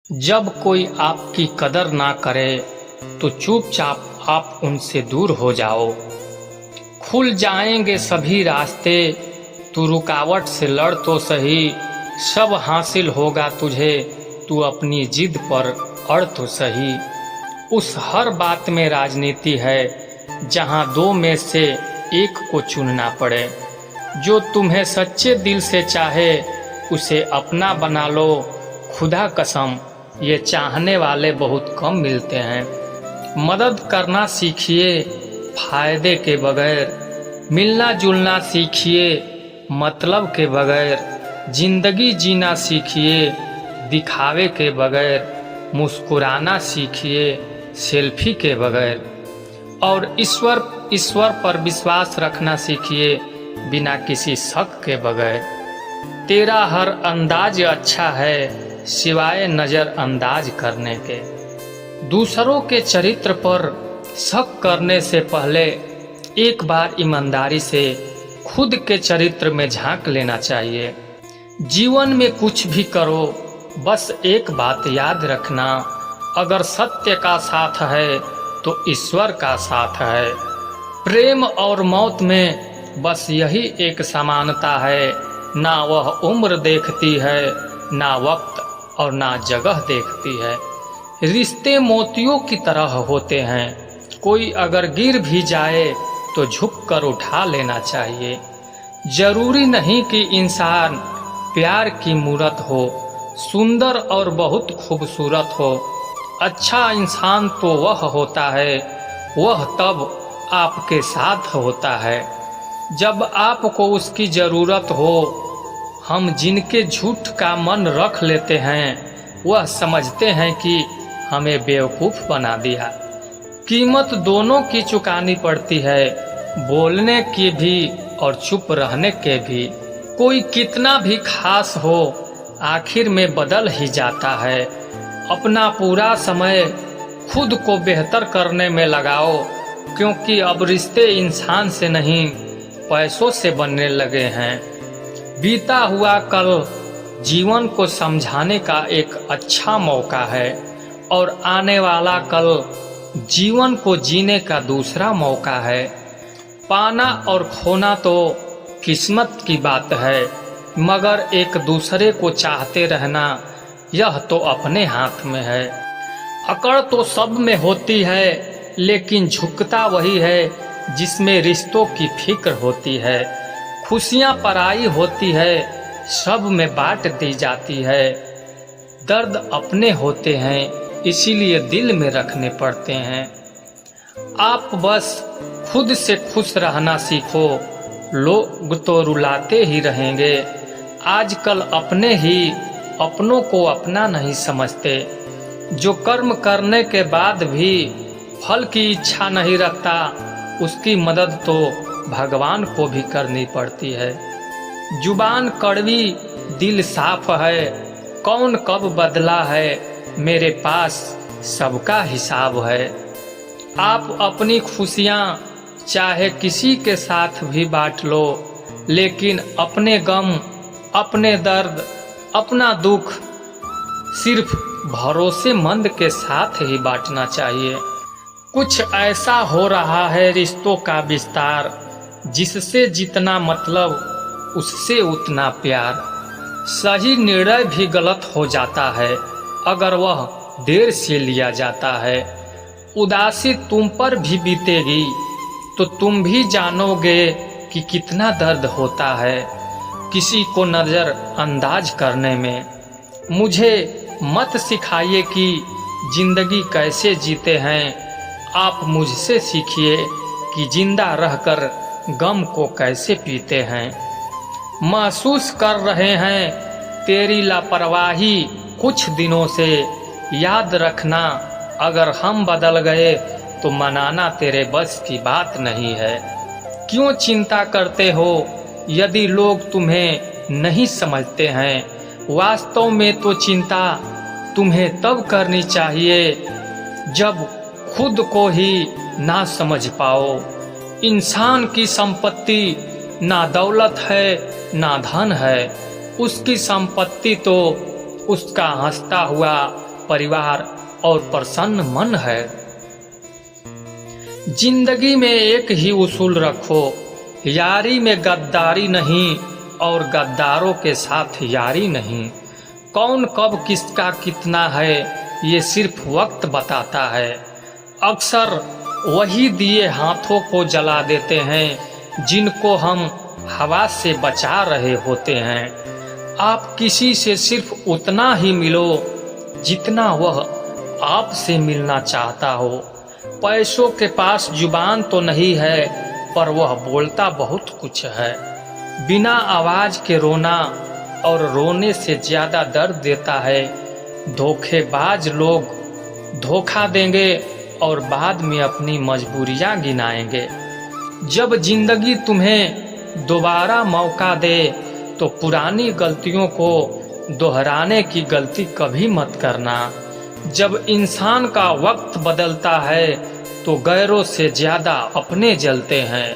जब कोई आपकी कदर ना करे तो चुपचाप आप उनसे दूर हो जाओ। खुल जाएंगे सभी रास्ते, तू रुकावट से लड़ तो सही। सब हासिल होगा तुझे, तू अपनी जिद पर अड़ तो सही। उस हर बात में राजनीति है जहां दो में से एक को चुनना पड़े। जो तुम्हें सच्चे दिल से चाहे उसे अपना बना लो। खुदा कसम ये चाहने वाले बहुत कम मिलते हैं। मदद करना सीखिए फायदे के बगैर, मिलना जुलना सीखिए मतलब के बगैर। जिंदगी जीना सीखिए दिखावे के बगैर, मुस्कुराना सीखिए सेल्फी के बगैर। और ईश्वर पर विश्वास रखना सीखिए बिना किसी शक के बगैर। तेरा हर अंदाज अच्छा है सिवाय नज़रअंदाज करने के। दूसरों के चरित्र पर शक करने से पहले एक बार ईमानदारी से खुद के चरित्र में झांक लेना चाहिए। जीवन में कुछ भी करो बस एक बात याद रखना, अगर सत्य का साथ है तो ईश्वर का साथ है। प्रेम और मौत में बस यही एक समानता है, ना वह उम्र देखती है ना वक्त और ना जगह देखती है। रिश्ते मोतियों की तरह होते हैं, कोई अगर गिर भी जाए तो झुककर उठा लेना चाहिए। जरूरी नहीं कि इंसान प्यार की मूरत हो, सुंदर और बहुत खूबसूरत हो। अच्छा इंसान तो वह होता है, वह तब आपके साथ होता है जब आपको उसकी ज़रूरत हो। हम जिनके झूठ का मन रख लेते हैं वह समझते हैं कि हमें बेवकूफ़ बना दिया। कीमत दोनों की चुकानी पड़ती है, बोलने की भी और चुप रहने के भी। कोई कितना भी खास हो आखिर में बदल ही जाता है। अपना पूरा समय खुद को बेहतर करने में लगाओ, क्योंकि अब रिश्ते इंसान से नहीं पैसों से बनने लगे हैं। बीता हुआ कल जीवन को समझाने का एक अच्छा मौका है और आने वाला कल जीवन को जीने का दूसरा मौका है। पाना और खोना तो किस्मत की बात है, मगर एक दूसरे को चाहते रहना यह तो अपने हाथ में है। अकड़ तो सब में होती है, लेकिन झुकता वही है जिसमें रिश्तों की फिक्र होती है। खुशियाँ पराई होती है, सब में बांट दी जाती है। दर्द अपने होते हैं, इसीलिए दिल में रखने पड़ते हैं। आप बस खुद से खुश रहना सीखो, लोग तो रुलाते ही रहेंगे। आजकल अपने ही अपनों को अपना नहीं समझते। जो कर्म करने के बाद भी फल की इच्छा नहीं रखता, उसकी मदद तो भगवान को भी करनी पड़ती है। जुबान कड़वी दिल साफ है, कौन कब बदला है मेरे पास सबका हिसाब है। आप अपनी खुशियाँ चाहे किसी के साथ भी बांट लो, लेकिन अपने गम, अपने दर्द, अपना दुख सिर्फ भरोसेमंद के साथ ही बांटना चाहिए। कुछ ऐसा हो रहा है रिश्तों का विस्तार, जिससे जितना मतलब उससे उतना प्यार। सही निर्णय भी गलत हो जाता है अगर वह देर से लिया जाता है। उदासी तुम पर भी बीतेगी तो तुम भी जानोगे कि कितना दर्द होता है किसी को नज़र अंदाज करने में। मुझे मत सिखाइए कि जिंदगी कैसे जीते हैं, आप मुझसे सीखिए कि जिंदा रहकर गम को कैसे पीते हैं। महसूस कर रहे हैं तेरी लापरवाही कुछ दिनों से, याद रखना अगर हम बदल गए तो मनाना तेरे बस की बात नहीं है। क्यों चिंता करते हो यदि लोग तुम्हें नहीं समझते हैं। वास्तव में तो चिंता तुम्हें तब करनी चाहिए जब खुद को ही ना समझ पाओ। इंसान की संपत्ति ना दौलत है ना धन है, उसकी संपत्ति तो उसका हंसता हुआ परिवार और प्रसन्न मन है। जिंदगी में एक ही उसूल रखो, यारी में गद्दारी नहीं और गद्दारों के साथ यारी नहीं। कौन कब किसका कितना है ये सिर्फ वक्त बताता है। अक्सर वही दिए हाथों को जला देते हैं जिनको हम हवा से बचा रहे होते हैं। आप किसी से सिर्फ उतना ही मिलो जितना वह आपसे मिलना चाहता हो। पैसों के पास जुबान तो नहीं है पर वह बोलता बहुत कुछ है। बिना आवाज के रोना और रोने से ज्यादा दर्द देता है। धोखेबाज लोग धोखा देंगे और बाद में अपनी मजबूरियां गिनाएंगे। जब जिंदगी तुम्हें दोबारा मौका दे तो पुरानी गलतियों को दोहराने की गलती कभी मत करना। जब इंसान का वक्त बदलता है तो गैरों से ज्यादा अपने जलते हैं।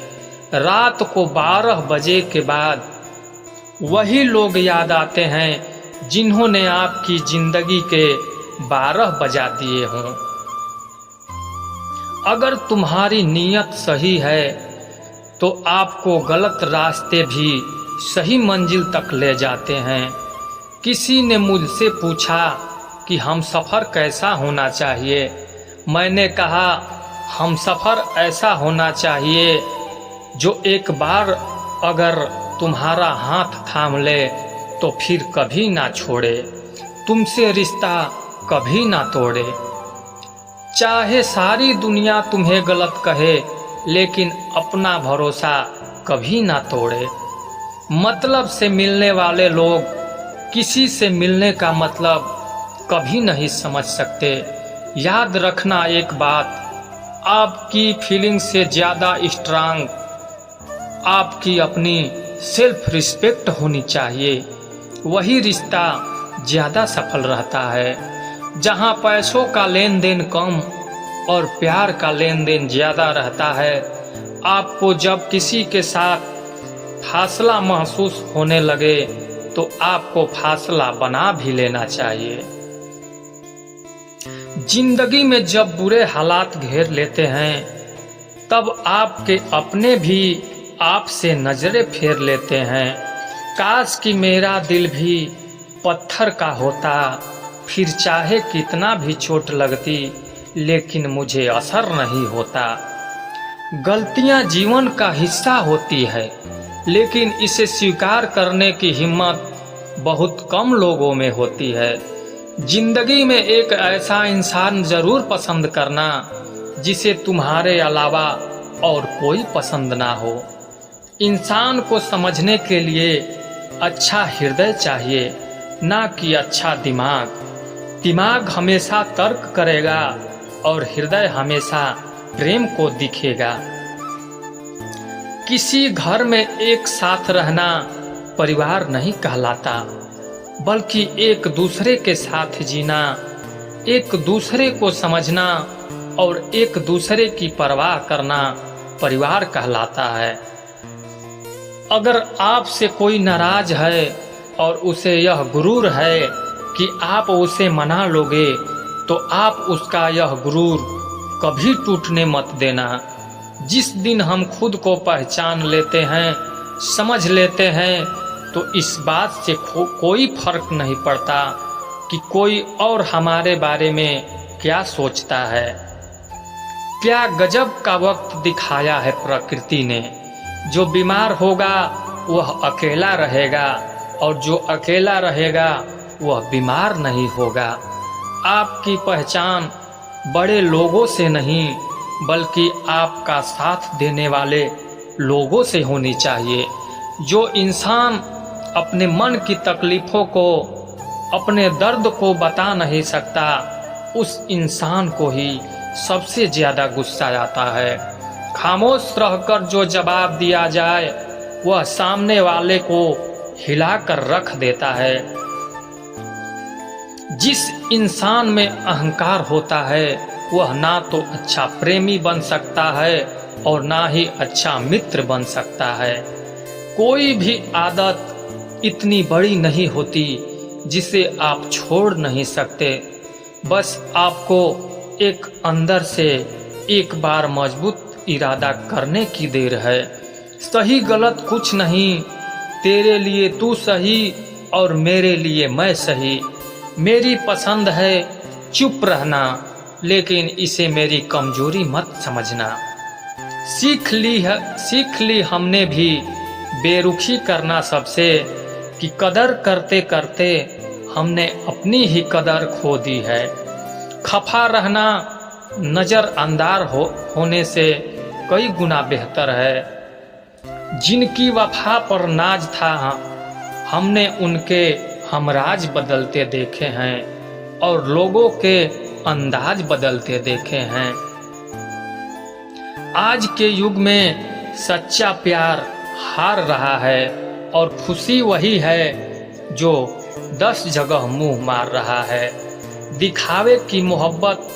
रात को 12 बजे के बाद वही लोग याद आते हैं जिन्होंने आपकी जिंदगी के 12 बजा दिए हों। अगर तुम्हारी नीयत सही है तो आपको गलत रास्ते भी सही मंजिल तक ले जाते हैं। किसी ने मुझसे पूछा कि हम सफ़र कैसा होना चाहिए। मैंने कहा हम सफ़र ऐसा होना चाहिए जो एक बार अगर तुम्हारा हाथ थाम ले तो फिर कभी ना छोड़े, तुमसे रिश्ता कभी ना तोड़े। चाहे सारी दुनिया तुम्हें गलत कहे लेकिन अपना भरोसा कभी ना तोड़े। मतलब से मिलने वाले लोग किसी से मिलने का मतलब कभी नहीं समझ सकते। याद रखना एक बात, आपकी फीलिंग से ज़्यादा स्ट्रांग आपकी अपनी सेल्फ रिस्पेक्ट होनी चाहिए। वही रिश्ता ज़्यादा सफल रहता है। जहाँ पैसों का लेन देन कम और प्यार का लेन देन ज़्यादा रहता है। आपको जब किसी के साथ फासला महसूस होने लगे तो आपको फासला बना भी लेना चाहिए। जिंदगी में जब बुरे हालात घेर लेते हैं तब आपके अपने भी आपसे नजरें फेर लेते हैं। काश कि मेरा दिल भी पत्थर का होता, फिर चाहे कितना भी चोट लगती लेकिन मुझे असर नहीं होता। गलतियां जीवन का हिस्सा होती है लेकिन इसे स्वीकार करने की हिम्मत बहुत कम लोगों में होती है। जिंदगी में एक ऐसा इंसान जरूर पसंद करना जिसे तुम्हारे अलावा और कोई पसंद ना हो। इंसान को समझने के लिए अच्छा हृदय चाहिए, ना कि अच्छा दिमाग। दिमाग हमेशा तर्क करेगा और हृदय हमेशा प्रेम को दिखेगा। किसी घर में एक साथ रहना परिवार नहीं कहलाता, बल्कि एक दूसरे के साथ जीना, एक दूसरे को समझना और एक दूसरे की परवाह करना परिवार कहलाता है। अगर आपसे कोई नाराज है और उसे यह गुरूर है कि आप उसे मना लोगे तो आप उसका यह गुरूर कभी टूटने मत देना। जिस दिन हम खुद को पहचान लेते हैं, समझ लेते हैं, तो इस बात से कोई फर्क नहीं पड़ता कि कोई और हमारे बारे में क्या सोचता है। क्या गजब का वक्त दिखाया है प्रकृति ने। जो बीमार होगा वह अकेला रहेगा और जो अकेला रहेगा वह बीमार नहीं होगा। आपकी पहचान बड़े लोगों से नहीं बल्कि आपका साथ देने वाले लोगों से होनी चाहिए। जो इंसान अपने मन की तकलीफ़ों को, अपने दर्द को बता नहीं सकता, उस इंसान को ही सबसे ज़्यादा गुस्सा आता है। खामोश रहकर जो जवाब दिया जाए वह सामने वाले को हिलाकर रख देता है। जिस इंसान में अहंकार होता है वह ना तो अच्छा प्रेमी बन सकता है और ना ही अच्छा मित्र बन सकता है। कोई भी आदत इतनी बड़ी नहीं होती जिसे आप छोड़ नहीं सकते। बस आपको एक अंदर से एक बार मजबूत इरादा करने की देर है। सही गलत कुछ नहीं, तेरे लिए तू सही और मेरे लिए मैं सही। मेरी पसंद है चुप रहना, लेकिन इसे मेरी कमजोरी मत समझना। सीख ली हमने भी बेरुखी करना सबसे, कि कदर करते करते हमने अपनी ही कदर खो दी है। खफा रहना नज़रअंदाज होने से कई गुना बेहतर है। जिनकी वफा पर नाज था हमने उनके हमराज बदलते देखे हैं और लोगों के अंदाज बदलते देखे हैं। आज के युग में सच्चा प्यार हार रहा है और खुशी वही है जो 10 जगह मुंह मार रहा है। दिखावे की मोहब्बत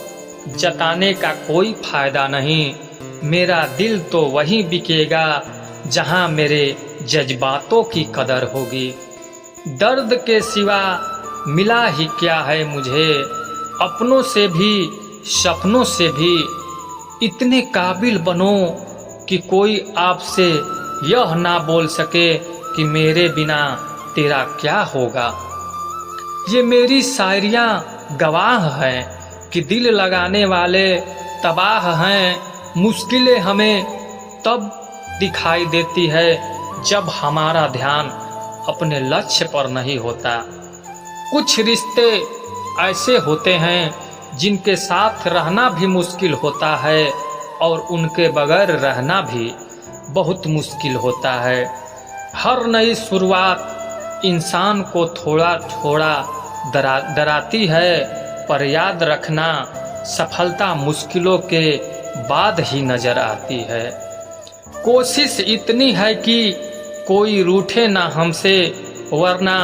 जताने का कोई फायदा नहीं। मेरा दिल तो वहीं बिकेगा जहां मेरे जज्बातों की कदर होगी। दर्द के सिवा मिला ही क्या है मुझे, अपनों से भी सपनों से भी। इतने काबिल बनो कि कोई आपसे यह ना बोल सके कि मेरे बिना तेरा क्या होगा। ये मेरी शायरियाँ गवाह हैं कि दिल लगाने वाले तबाह हैं। मुश्किलें हमें तब दिखाई देती है जब हमारा ध्यान अपने लक्ष्य पर नहीं होता। कुछ रिश्ते ऐसे होते हैं जिनके साथ रहना भी मुश्किल होता है और उनके बगैर रहना भी बहुत मुश्किल होता है। हर नई शुरुआत इंसान को थोड़ा थोड़ा डराती है, पर याद रखना सफलता मुश्किलों के बाद ही नजर आती है। कोशिश इतनी है कि कोई रूठे ना हमसे, वरना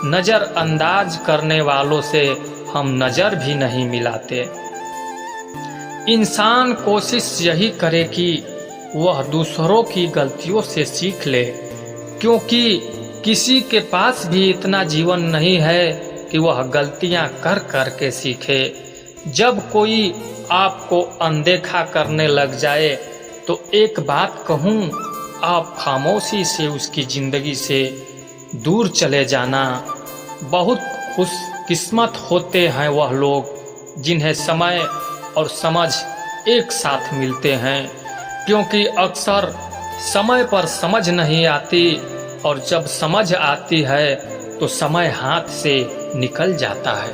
नज़रअंदाज करने वालों से हम नज़र भी नहीं मिलाते। इंसान कोशिश यही करे कि वह दूसरों की गलतियों से सीख ले, क्योंकि किसी के पास भी इतना जीवन नहीं है कि वह गलतियां कर कर के सीखे। जब कोई आपको अनदेखा करने लग जाए तो एक बात कहूँ, आप खामोशी से उसकी ज़िंदगी से दूर चले जाना। बहुत खुशकिस्मत होते हैं वह लोग जिन्हें समय और समझ एक साथ मिलते हैं, क्योंकि अक्सर समय पर समझ नहीं आती और जब समझ आती है तो समय हाथ से निकल जाता है।